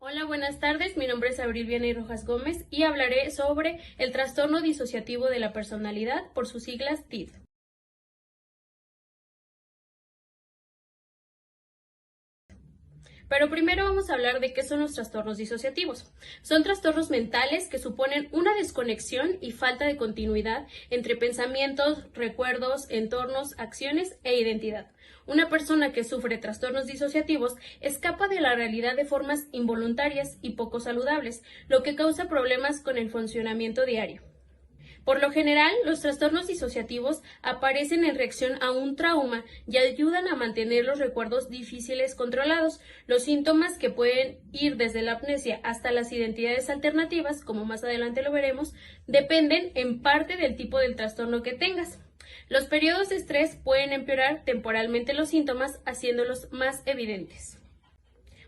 Hola, buenas tardes. Mi nombre es Abril Vianey Rojas Gómez y hablaré sobre el trastorno disociativo de la personalidad, por sus siglas TID. Pero primero vamos a hablar de qué son los trastornos disociativos. Son trastornos mentales que suponen una desconexión y falta de continuidad entre pensamientos, recuerdos, entornos, acciones e identidad. Una persona que sufre trastornos disociativos escapa de la realidad de formas involuntarias y poco saludables, lo que causa problemas con el funcionamiento diario. Por lo general, los trastornos disociativos aparecen en reacción a un trauma y ayudan a mantener los recuerdos difíciles controlados. Los síntomas, que pueden ir desde la amnesia hasta las identidades alternativas, como más adelante lo veremos, dependen en parte del tipo del trastorno que tengas. Los periodos de estrés pueden empeorar temporalmente los síntomas, haciéndolos más evidentes.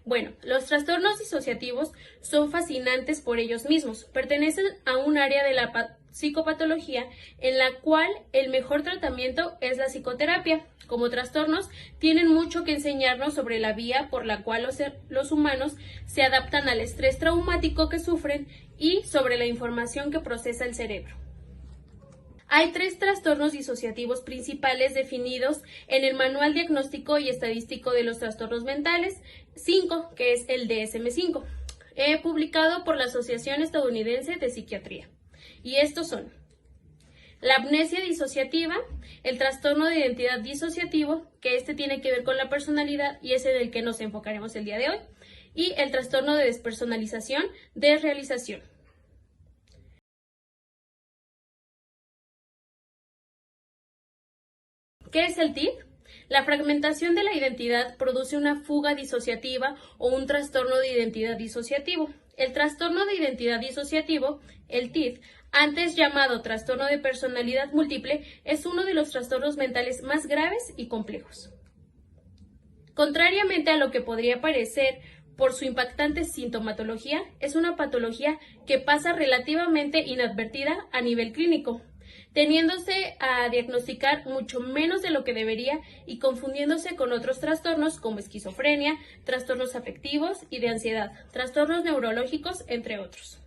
Bueno, los trastornos disociativos son fascinantes por ellos mismos. Pertenecen a un área de la psicopatología en la cual el mejor tratamiento es la psicoterapia. Como trastornos, tienen mucho que enseñarnos sobre la vía por la cual los humanos se adaptan al estrés traumático que sufren y sobre la información que procesa el cerebro. Hay 3 trastornos disociativos principales definidos en el Manual Diagnóstico y Estadístico de los Trastornos Mentales, 5, que es el DSM-5, publicado por la Asociación Estadounidense de Psiquiatría. Y estos son la amnesia disociativa, el trastorno de identidad disociativo, que tiene que ver con la personalidad y es en el que nos enfocaremos el día de hoy, y el trastorno de despersonalización, desrealización. ¿Qué es el TID? La fragmentación de la identidad produce una fuga disociativa o un trastorno de identidad disociativo. El trastorno de identidad disociativo, el TID, antes llamado trastorno de personalidad múltiple, es uno de los trastornos mentales más graves y complejos. Contrariamente a lo que podría parecer por su impactante sintomatología, es una patología que pasa relativamente inadvertida a nivel clínico, teniéndose a diagnosticar mucho menos de lo que debería y confundiéndose con otros trastornos como esquizofrenia, trastornos afectivos y de ansiedad, trastornos neurológicos, entre otros.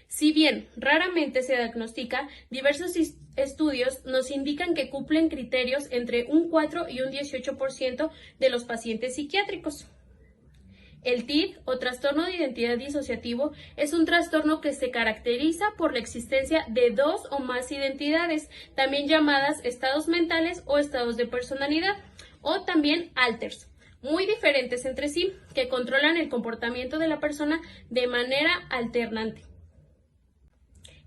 Si bien raramente se diagnostica, diversos estudios nos indican que cumplen criterios entre un 4 y un 18% de los pacientes psiquiátricos. El TID, o trastorno de identidad disociativo, es un trastorno que se caracteriza por la existencia de 2 o más identidades, también llamadas estados mentales o estados de personalidad, o también alters, muy diferentes entre sí, que controlan el comportamiento de la persona de manera alternante.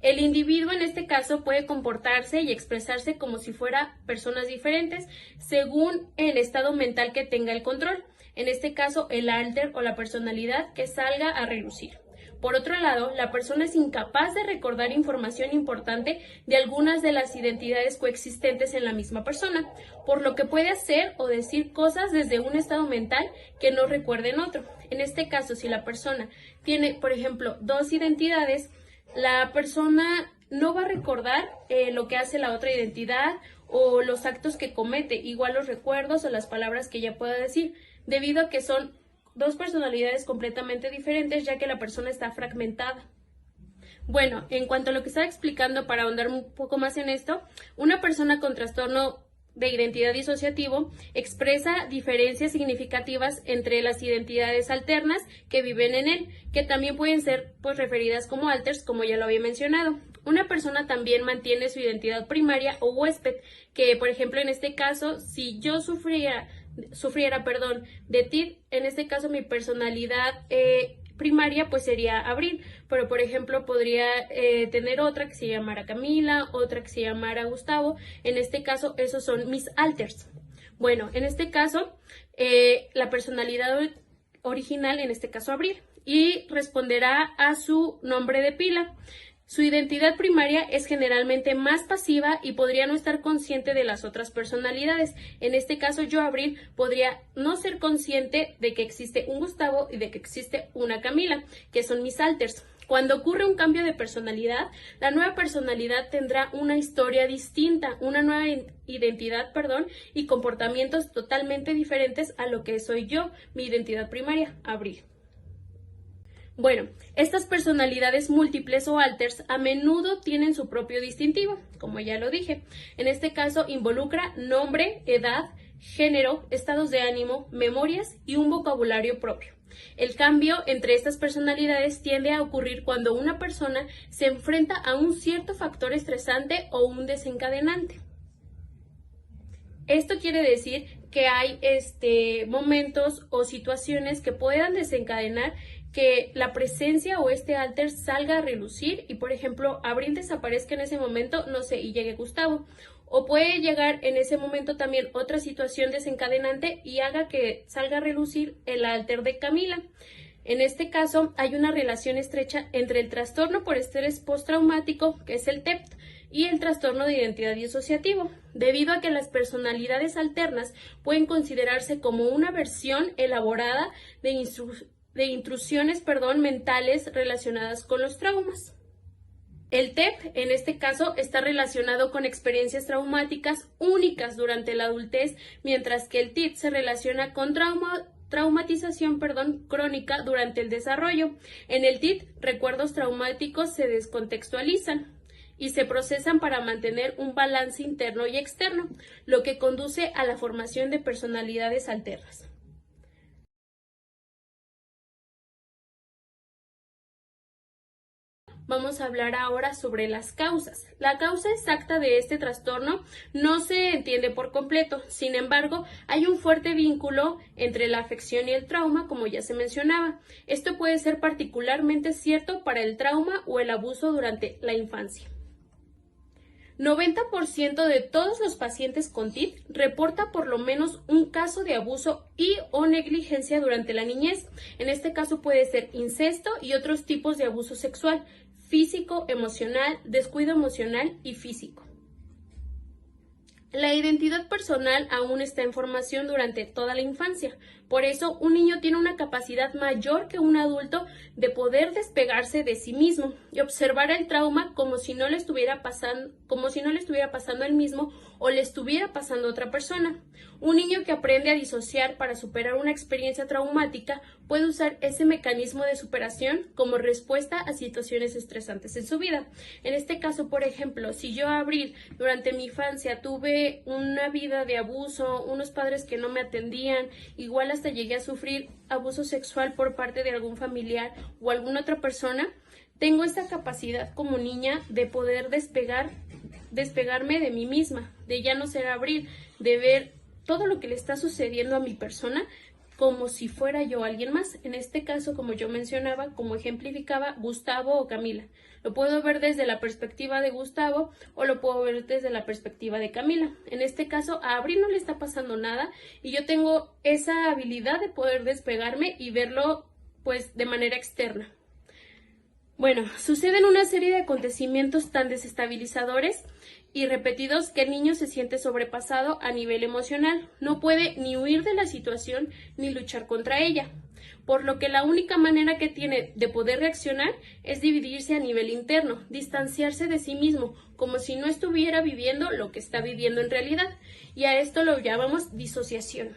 El individuo en este caso puede comportarse y expresarse como si fueran personas diferentes según el estado mental que tenga el control, en este caso el alter o la personalidad que salga a relucir. Por otro lado, la persona es incapaz de recordar información importante de algunas de las identidades coexistentes en la misma persona, por lo que puede hacer o decir cosas desde un estado mental que no recuerde en otro. En este caso, si la persona tiene, por ejemplo, 2 identidades, la persona no va a recordar lo que hace la otra identidad o los actos que comete, igual los recuerdos o las palabras que ella pueda decir, debido a que son 2 personalidades completamente diferentes, ya que la persona está fragmentada. Bueno, en cuanto a lo que estaba explicando, para ahondar un poco más en esto, una persona con trastorno de identidad disociativo expresa diferencias significativas entre las identidades alternas que viven en él, que también pueden ser referidas como alters, como ya lo había mencionado. Una persona también mantiene su identidad primaria o huésped, que por ejemplo en este caso, si yo sufriera de TID, en este caso mi personalidad primaria pues sería Abril, pero por ejemplo podría tener otra que se llamara Camila, otra que se llamara Gustavo. En este caso esos son mis alters. Bueno, en este caso la personalidad original, en este caso Abril, y responderá a su nombre de pila. Su identidad primaria es generalmente más pasiva y podría no estar consciente de las otras personalidades. En este caso, yo, Abril, podría no ser consciente de que existe un Gustavo y de que existe una Camila, que son mis alters. Cuando ocurre un cambio de personalidad, la nueva personalidad tendrá una historia distinta, una nueva identidad, y comportamientos totalmente diferentes a lo que soy yo, mi identidad primaria, Abril. Bueno, estas personalidades múltiples o alters a menudo tienen su propio distintivo, como ya lo dije. En este caso involucra nombre, edad, género, estados de ánimo, memorias y un vocabulario propio. El cambio entre estas personalidades tiende a ocurrir cuando una persona se enfrenta a un cierto factor estresante o un desencadenante. Esto quiere decir que hay momentos o situaciones que puedan desencadenar que la presencia o este alter salga a relucir y, por ejemplo, Abril desaparezca en ese momento, no sé, y llegue Gustavo. O puede llegar en ese momento también otra situación desencadenante y haga que salga a relucir el alter de Camila. En este caso, hay una relación estrecha entre el trastorno por estrés postraumático, que es el TEPT, y el trastorno de identidad disociativo, debido a que las personalidades alternas pueden considerarse como una versión elaborada de intrusiones mentales relacionadas con los traumas. El TEP, en este caso, está relacionado con experiencias traumáticas únicas durante la adultez, mientras que el TIT se relaciona con traumatización crónica durante el desarrollo. En el TIT, recuerdos traumáticos se descontextualizan y se procesan para mantener un balance interno y externo, lo que conduce a la formación de personalidades alternas. Vamos a hablar ahora sobre las causas. La causa exacta de este trastorno no se entiende por completo. Sin embargo, hay un fuerte vínculo entre la afección y el trauma, como ya se mencionaba. Esto puede ser particularmente cierto para el trauma o el abuso durante la infancia. 90% de todos los pacientes con TIT reporta por lo menos un caso de abuso y o negligencia durante la niñez. En este caso puede ser incesto y otros tipos de abuso sexual, físico, emocional, descuido emocional y físico. La identidad personal aún está en formación durante toda la infancia. Por eso, un niño tiene una capacidad mayor que un adulto de poder despegarse de sí mismo y observar el trauma como si no le estuviera pasando a él mismo o le estuviera pasando a otra persona. Un niño que aprende a disociar para superar una experiencia traumática puede usar ese mecanismo de superación como respuesta a situaciones estresantes en su vida. En este caso, por ejemplo, si yo, Abril, durante mi infancia tuve una vida de abuso, unos padres que no me atendían, igual hasta llegué a sufrir abuso sexual por parte de algún familiar o alguna otra persona, tengo esta capacidad como niña de poder despegarme de mí misma, de ya no ser Abril, de ver todo lo que le está sucediendo a mi persona como si fuera yo alguien más. En este caso, como yo mencionaba, como ejemplificaba, Gustavo o Camila. Lo puedo ver desde la perspectiva de Gustavo o lo puedo ver desde la perspectiva de Camila. En este caso, a Abril no le está pasando nada y yo tengo esa habilidad de poder despegarme y verlo pues de manera externa. Bueno, suceden una serie de acontecimientos tan desestabilizadores y repetidos que el niño se siente sobrepasado a nivel emocional. No puede ni huir de la situación ni luchar contra ella, por lo que la única manera que tiene de poder reaccionar es dividirse a nivel interno, distanciarse de sí mismo, como si no estuviera viviendo lo que está viviendo en realidad, y a esto lo llamamos disociación.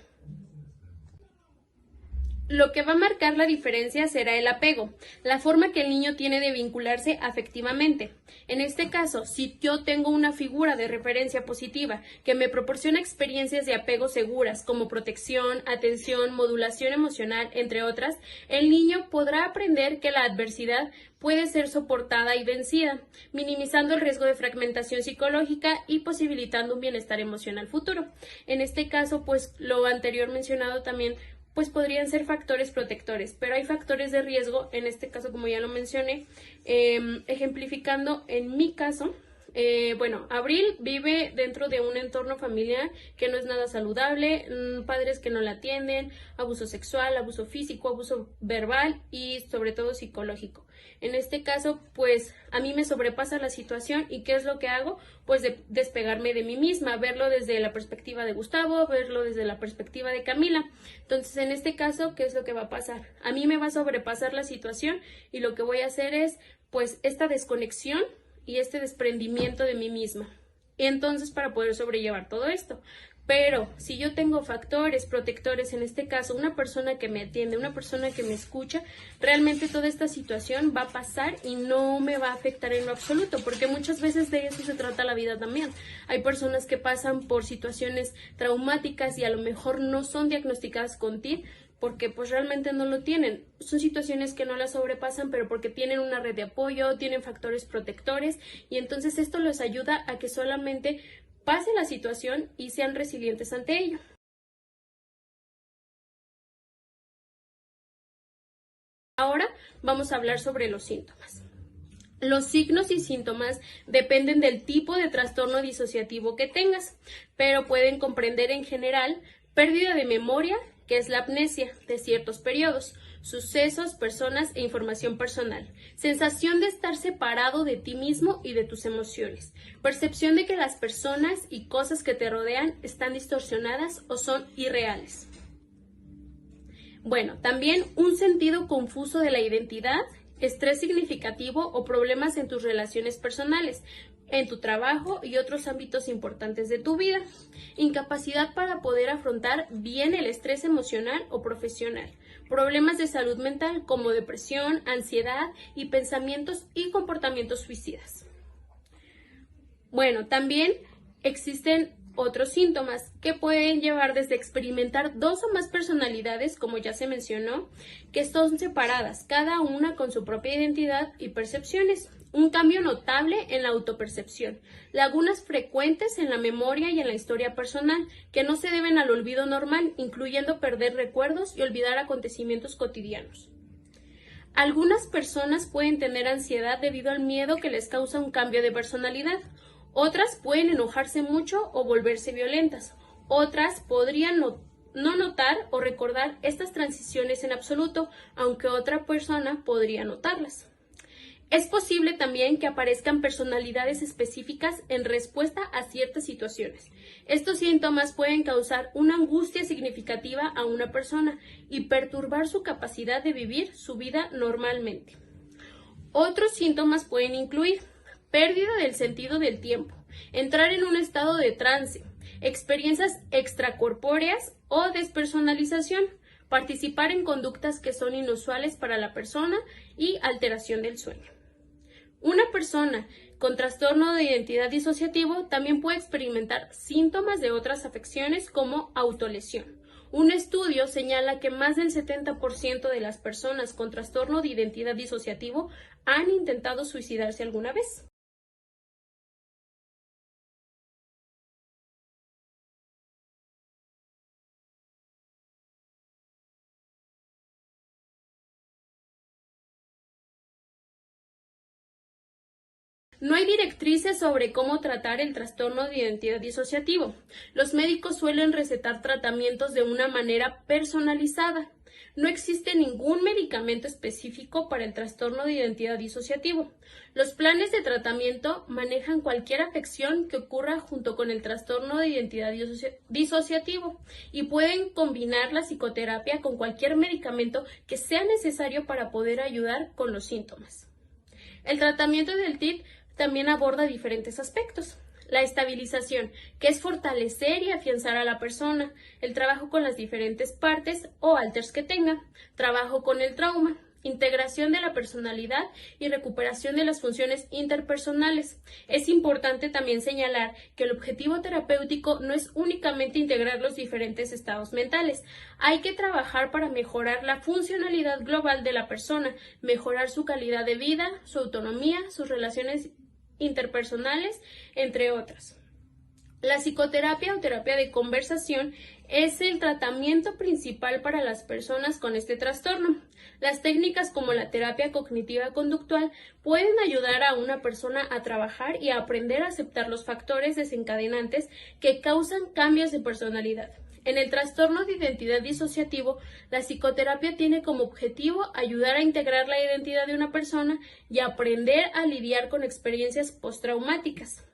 Lo que va a marcar la diferencia será el apego, la forma que el niño tiene de vincularse afectivamente. En este caso, si yo tengo una figura de referencia positiva que me proporciona experiencias de apego seguras como protección, atención, modulación emocional, entre otras, el niño podrá aprender que la adversidad puede ser soportada y vencida, minimizando el riesgo de fragmentación psicológica y posibilitando un bienestar emocional futuro. En este caso, pues lo anterior mencionado también pues podrían ser factores protectores, pero hay factores de riesgo, en este caso como ya lo mencioné, ejemplificando en mi caso, Abril vive dentro de un entorno familiar que no es nada saludable, padres que no la atienden, abuso sexual, abuso físico, abuso verbal y sobre todo psicológico. En este caso, pues a mí me sobrepasa la situación y ¿qué es lo que hago? Pues despegarme de mí misma, verlo desde la perspectiva de Gustavo, verlo desde la perspectiva de Camila. Entonces, en este caso, ¿qué es lo que va a pasar? A mí me va a sobrepasar la situación y lo que voy a hacer es, pues, esta desconexión y este desprendimiento de mí misma. Entonces, para poder sobrellevar todo esto, Pero si yo tengo factores protectores, en este caso una persona que me atiende, una persona que me escucha, realmente toda esta situación va a pasar y no me va a afectar en lo absoluto, porque muchas veces de eso se trata la vida también. Hay personas que pasan por situaciones traumáticas y a lo mejor no son diagnosticadas con TIC, porque pues realmente no lo tienen. Son situaciones que no las sobrepasan, pero porque tienen una red de apoyo, tienen factores protectores, y entonces esto les ayuda a que solamente pase la situación y sean resilientes ante ello. Ahora vamos a hablar sobre los síntomas. Los signos y síntomas dependen del tipo de trastorno disociativo que tengas, pero pueden comprender en general pérdida de memoria, que es la amnesia de ciertos periodos, sucesos, personas e información personal, sensación de estar separado de ti mismo y de tus emociones, percepción de que las personas y cosas que te rodean están distorsionadas o son irreales. Bueno, también un sentido confuso de la identidad, estrés significativo o problemas en tus relaciones personales, en tu trabajo y otros ámbitos importantes de tu vida. Incapacidad para poder afrontar bien el estrés emocional o profesional. Problemas de salud mental como depresión, ansiedad y pensamientos y comportamientos suicidas. Bueno, también existen otros síntomas que pueden llevar desde experimentar dos o más personalidades, como ya se mencionó, que son separadas, cada una con su propia identidad y percepciones. Un cambio notable en la autopercepción, lagunas frecuentes en la memoria y en la historia personal, que no se deben al olvido normal, incluyendo perder recuerdos y olvidar acontecimientos cotidianos. Algunas personas pueden tener ansiedad debido al miedo que les causa un cambio de personalidad. Otras pueden enojarse mucho o volverse violentas. Otras podrían no notar o recordar estas transiciones en absoluto, aunque otra persona podría notarlas. Es posible también que aparezcan personalidades específicas en respuesta a ciertas situaciones. Estos síntomas pueden causar una angustia significativa a una persona y perturbar su capacidad de vivir su vida normalmente. Otros síntomas pueden incluir pérdida del sentido del tiempo, entrar en un estado de trance, experiencias extracorpóreas o despersonalización, participar en conductas que son inusuales para la persona y alteración del sueño. Una persona con trastorno de identidad disociativo también puede experimentar síntomas de otras afecciones como autolesión. Un estudio señala que más del 70% de las personas con trastorno de identidad disociativo han intentado suicidarse alguna vez. No hay directrices sobre cómo tratar el trastorno de identidad disociativo. Los médicos suelen recetar tratamientos de una manera personalizada. No existe ningún medicamento específico para el trastorno de identidad disociativo. Los planes de tratamiento manejan cualquier afección que ocurra junto con el trastorno de identidad disociativo y pueden combinar la psicoterapia con cualquier medicamento que sea necesario para poder ayudar con los síntomas. El tratamiento del TIC también aborda diferentes aspectos. La estabilización, que es fortalecer y afianzar a la persona, el trabajo con las diferentes partes o alters que tenga, trabajo con el trauma, integración de la personalidad y recuperación de las funciones interpersonales. Es importante también señalar que el objetivo terapéutico no es únicamente integrar los diferentes estados mentales. Hay que trabajar para mejorar la funcionalidad global de la persona, mejorar su calidad de vida, su autonomía, sus relaciones interpersonales, entre otras. La psicoterapia o terapia de conversación es el tratamiento principal para las personas con este trastorno. Las técnicas como la terapia cognitiva conductual pueden ayudar a una persona a trabajar y a aprender a aceptar los factores desencadenantes que causan cambios de personalidad. En el trastorno de identidad disociativo, la psicoterapia tiene como objetivo ayudar a integrar la identidad de una persona y aprender a lidiar con experiencias postraumáticas.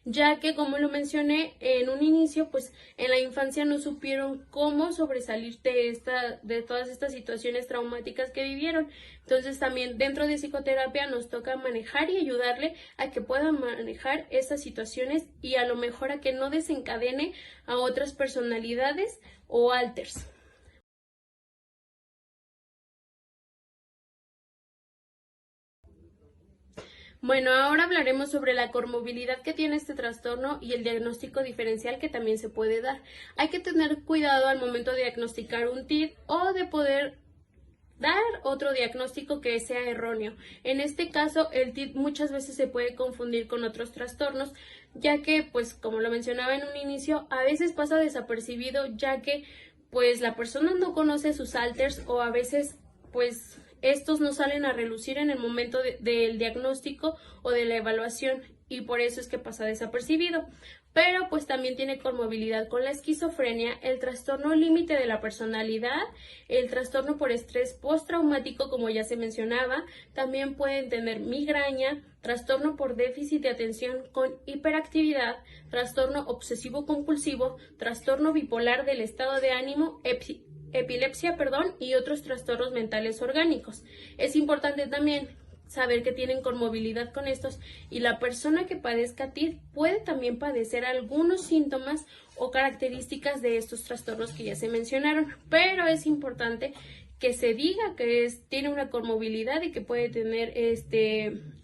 ya que, como lo mencioné en un inicio, pues en la infancia no supieron cómo sobresalir de todas estas situaciones traumáticas que vivieron. Entonces también dentro de psicoterapia nos toca manejar y ayudarle a que pueda manejar esas situaciones y a lo mejor a que no desencadene a otras personalidades o alters. Bueno, ahora hablaremos sobre la comorbilidad que tiene este trastorno y el diagnóstico diferencial que también se puede dar. Hay que tener cuidado al momento de diagnosticar un TID o de poder dar otro diagnóstico que sea erróneo. En este caso, el TID muchas veces se puede confundir con otros trastornos, ya que, pues, como lo mencionaba en un inicio, a veces pasa desapercibido, ya que, pues, la persona no conoce sus alters o a veces, pues, estos no salen a relucir en el momento del diagnóstico o de la evaluación y por eso es que pasa desapercibido. Pero pues también tiene comorbilidad con la esquizofrenia, el trastorno límite de la personalidad, el trastorno por estrés postraumático, como ya se mencionaba, también pueden tener migraña, trastorno por déficit de atención con hiperactividad, trastorno obsesivo compulsivo, trastorno bipolar del estado de ánimo, epilepsia, y otros trastornos mentales orgánicos. Es importante también saber que tienen comorbilidad con estos y la persona que padezca TID puede también padecer algunos síntomas o características de estos trastornos que ya se mencionaron, pero es importante que se diga que tiene una comorbilidad y que puede tener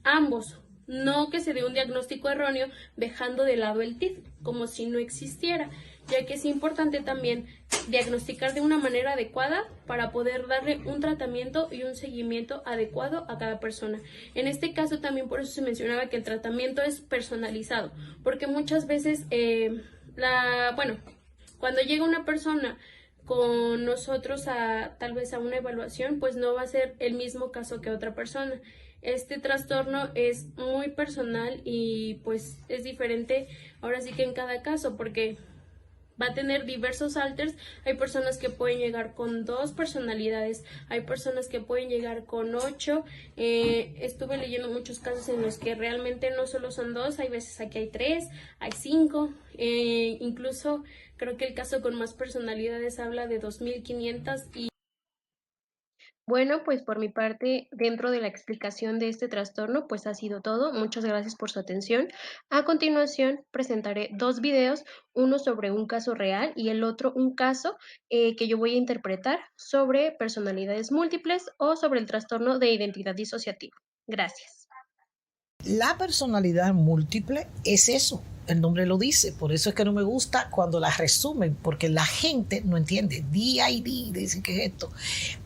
ambos, no que se dé un diagnóstico erróneo dejando de lado el TID como si no existiera, ya que es importante también diagnosticar de una manera adecuada para poder darle un tratamiento y un seguimiento adecuado a cada persona. En este caso también por eso se mencionaba que el tratamiento es personalizado, porque muchas veces cuando llega una persona con nosotros tal vez a una evaluación, pues no va a ser el mismo caso que otra persona. Este trastorno es muy personal y pues es diferente ahora sí que en cada caso, porque va a tener diversos alters. Hay personas que pueden llegar con 2 personalidades, hay personas que pueden llegar con 8. Estuve leyendo muchos casos en los que realmente no solo son 2, hay veces aquí hay 3, hay 5. Incluso creo que el caso con más personalidades habla de 2500 y bueno, pues por mi parte, dentro de la explicación de este trastorno, pues ha sido todo. Muchas gracias por su atención. A continuación, presentaré 2 videos, uno sobre un caso real y el otro un caso que yo voy a interpretar sobre personalidades múltiples o sobre el trastorno de identidad disociativa. Gracias. La personalidad múltiple es eso, el nombre lo dice, por eso es que no me gusta cuando la resumen, porque la gente no entiende, DID, dicen que es esto.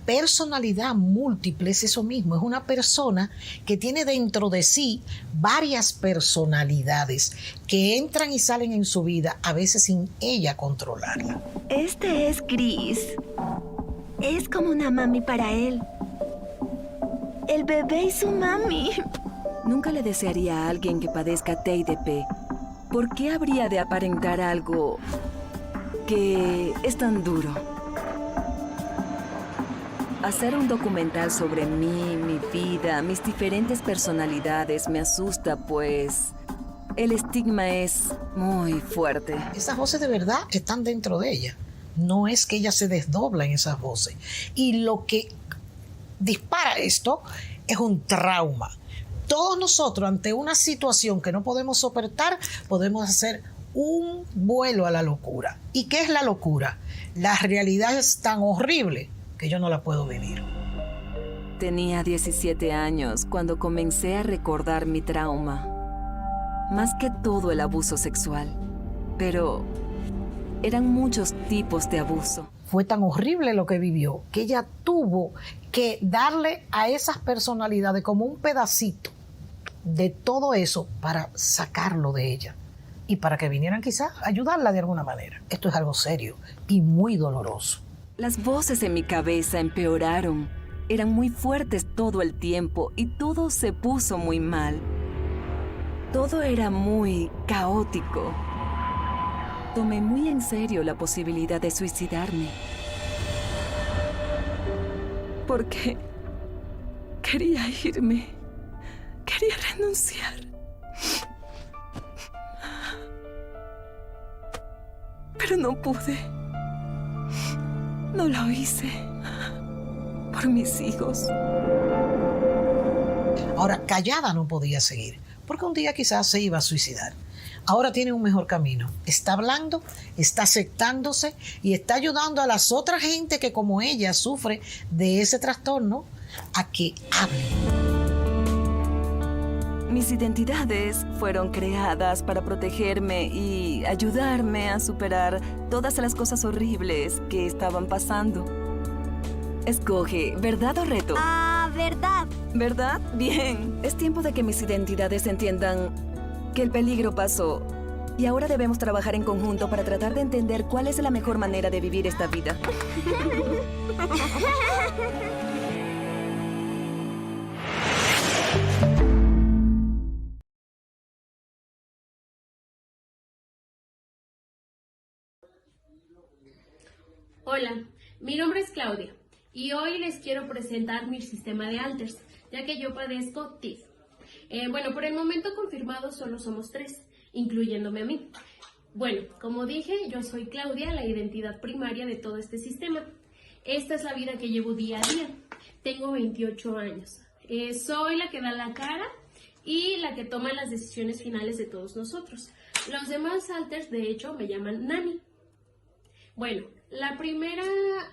Personalidad múltiple es eso mismo, es una persona que tiene dentro de sí varias personalidades que entran y salen en su vida, a veces sin ella controlarla. Este es Chris. Es como una mami para él. El bebé y su mami. Nunca le desearía a alguien que padezca TIDP. ¿Por qué habría de aparentar algo que es tan duro? Hacer un documental sobre mí, mi vida, mis diferentes personalidades me asusta, pues el estigma es muy fuerte. Esas voces de verdad están dentro de ella. No es que ella se desdobla en esas voces. Y lo que dispara esto es un trauma. Todos nosotros, ante una situación que no podemos soportar, podemos hacer un vuelo a la locura. ¿Y qué es la locura? La realidad es tan horrible que yo no la puedo vivir. Tenía 17 años cuando comencé a recordar mi trauma. Más que todo el abuso sexual. Pero eran muchos tipos de abuso. Fue tan horrible lo que vivió que ella tuvo que darle a esas personalidades como un pedacito de todo eso para sacarlo de ella y para que vinieran quizás a ayudarla de alguna manera. Esto es algo serio y muy doloroso. Las voces en mi cabeza empeoraron. Eran muy fuertes todo el tiempo y todo se puso muy mal. Todo era muy caótico. Tomé muy en serio la posibilidad de suicidarme. Porque quería irme. Quería renunciar. pero no pude. No lo hice. Por mis hijos. Ahora, callada no podía seguir, porque un día quizás se iba a suicidar. Ahora tiene un mejor camino. Está hablando, está aceptándose y está ayudando a las otras gente que como ella sufre de ese trastorno a que hablen. Mis identidades fueron creadas para protegerme y ayudarme a superar todas las cosas horribles que estaban pasando. Escoge, ¿verdad o reto? Verdad. ¿Verdad? Bien. Es tiempo de que mis identidades entiendan que el peligro pasó. Y ahora debemos trabajar en conjunto para tratar de entender cuál es la mejor manera de vivir esta vida. Hola, mi nombre es Claudia y hoy les quiero presentar mi sistema de alters, ya que yo padezco TIF. Bueno, por el momento confirmado solo somos 3, incluyéndome a mí. Bueno, como dije, yo soy Claudia, la identidad primaria de todo este sistema. Esta es la vida que llevo día a día. Tengo 28 años. Soy la que da la cara y la que toma las decisiones finales de todos nosotros. Los demás alters, de hecho, me llaman Nani. Bueno, la primera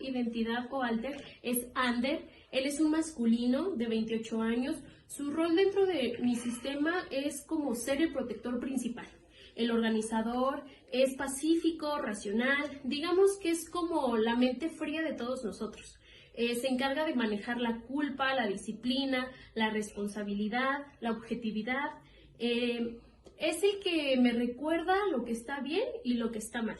identidad o alter es Ander. Él es un masculino de 28 años. Su rol dentro de mi sistema es como ser el protector principal. El organizador, es pacífico, racional. Digamos que es como la mente fría de todos nosotros. Se encarga de manejar la culpa, la disciplina, la responsabilidad, la objetividad. Es el que me recuerda lo que está bien y lo que está mal.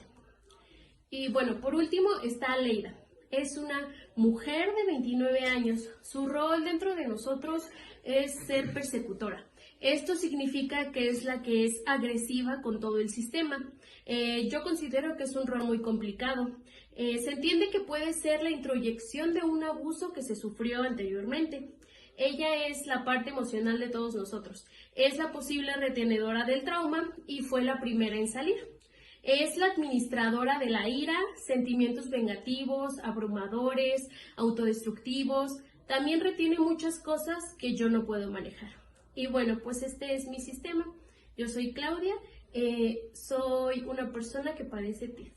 Y bueno, por último está Leida. Es una mujer de 29 años. Su rol dentro de nosotros es ser persecutora. Esto significa que es la que es agresiva con todo el sistema. Yo considero que es un rol muy complicado. Se entiende que puede ser la introyección de un abuso que se sufrió anteriormente. Ella es la parte emocional de todos nosotros. Es la posible retenedora del trauma y fue la primera en salir. Es la administradora de la ira, sentimientos vengativos, abrumadores, autodestructivos. También retiene muchas cosas que yo no puedo manejar. Y bueno, pues este es mi sistema. Yo soy Claudia, soy una persona que padece TIF.